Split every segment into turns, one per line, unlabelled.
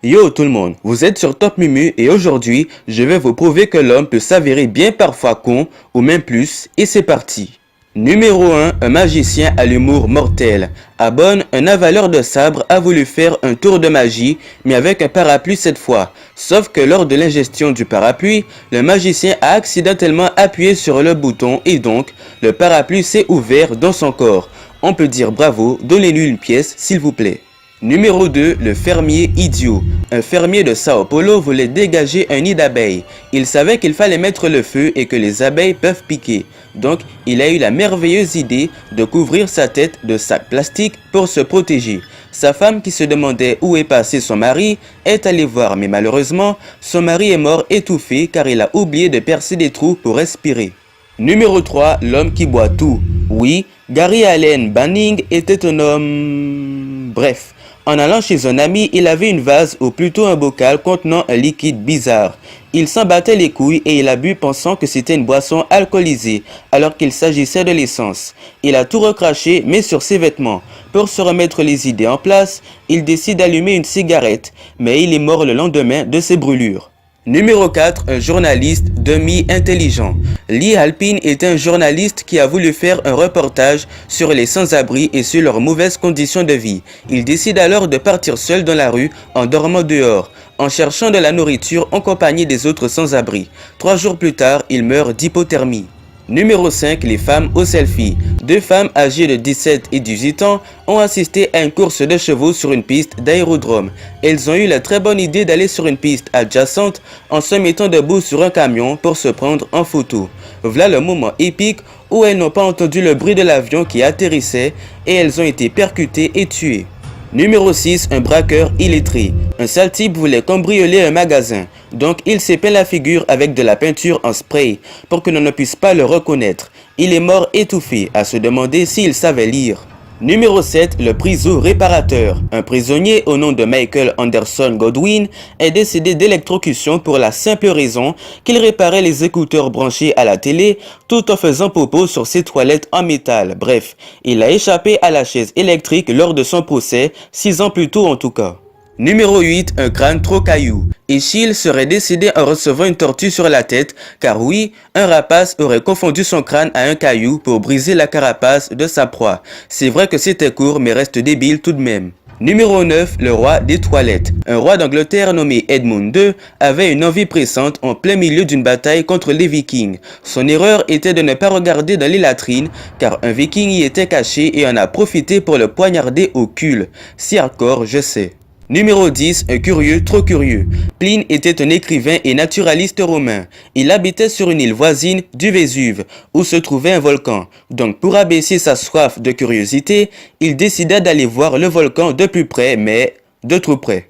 Yo tout le monde, vous êtes sur Top Mumu et aujourd'hui, je vais vous prouver que l'homme peut s'avérer bien parfois con ou même plus et c'est parti. Numéro 1, un magicien à l'humour mortel. Abonne, un avaleur de sabre a voulu faire un tour de magie mais avec un parapluie cette fois. Sauf que lors de l'ingestion du parapluie, le magicien a accidentellement appuyé sur le bouton et donc le parapluie s'est ouvert dans son corps. On peut dire bravo, donnez-lui une pièce s'il vous plaît. Numéro 2, le fermier idiot. Un fermier de Sao Paulo voulait dégager un nid d'abeilles. Il savait qu'il fallait mettre le feu et que les abeilles peuvent piquer. Donc, il a eu la merveilleuse idée de couvrir sa tête de sacs plastiques pour se protéger. Sa femme, qui se demandait où est passé son mari, est allée voir, mais malheureusement, son mari est mort étouffé car il a oublié de percer des trous pour respirer. Numéro 3, l'homme qui boit tout. Oui, Gary Allen Banning était un homme... Bref. En allant chez un ami, il avait une vase ou plutôt un bocal contenant un liquide bizarre. Il s'en battait les couilles et il a bu pensant que c'était une boisson alcoolisée alors qu'il s'agissait de l'essence. Il a tout recraché mais sur ses vêtements. Pour se remettre les idées en place, il décide d'allumer une cigarette mais il est mort le lendemain de ses brûlures. Numéro 4, un journaliste demi-intelligent. Lee Halpin est un journaliste qui a voulu faire un reportage sur les sans-abri et sur leurs mauvaises conditions de vie. Il décide alors de partir seul dans la rue en dormant dehors, en cherchant de la nourriture en compagnie des autres sans-abri. 3 jours plus tard, il meurt d'hypothermie. Numéro 5, les femmes au selfie. 2 femmes âgées de 17 et 18 ans ont assisté à une course de chevaux sur une piste d'aérodrome. Elles ont eu la très bonne idée d'aller sur une piste adjacente en se mettant debout sur un camion pour se prendre en photo. Voilà le moment épique où elles n'ont pas entendu le bruit de l'avion qui atterrissait et elles ont été percutées et tuées. Numéro 6, un braqueur illettré. Un sale type voulait cambrioler un magasin, donc il s'est peint la figure avec de la peinture en spray pour que l'on ne puisse pas le reconnaître. Il est mort étouffé, à se demander s'il savait lire. Numéro 7, le priso-réparateur. Un prisonnier au nom de Michael Anderson Godwin est décédé d'électrocution pour la simple raison qu'il réparait les écouteurs branchés à la télé tout en faisant popo sur ses toilettes en métal. Bref, il a échappé à la chaise électrique lors de son procès, 6 ans plus tôt en tout cas. Numéro 8, un crâne trop caillou. Ishil serait décédé en recevant une tortue sur la tête, car oui, un rapace aurait confondu son crâne à un caillou pour briser la carapace de sa proie. C'est vrai que c'était court, mais reste débile tout de même. Numéro 9, le roi des toilettes. Un roi d'Angleterre nommé Edmund II avait une envie pressante en plein milieu d'une bataille contre les Vikings. Son erreur était de ne pas regarder dans les latrines, car un Viking y était caché et en a profité pour le poignarder au cul. Si hardcore, je sais. Numéro 10, un curieux trop curieux. Pline était un écrivain et naturaliste romain. Il habitait sur une île voisine du Vésuve, où se trouvait un volcan. Donc pour abaisser sa soif de curiosité, il décida d'aller voir le volcan de plus près, mais de trop près.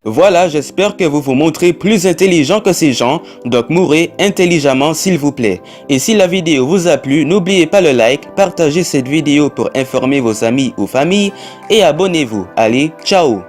Voilà, j'espère que vous vous montrez plus intelligent que ces gens, donc mourrez intelligemment s'il vous plaît. Et si la vidéo vous a plu, n'oubliez pas le like, partagez cette vidéo pour informer vos amis ou familles et abonnez-vous. Allez, ciao!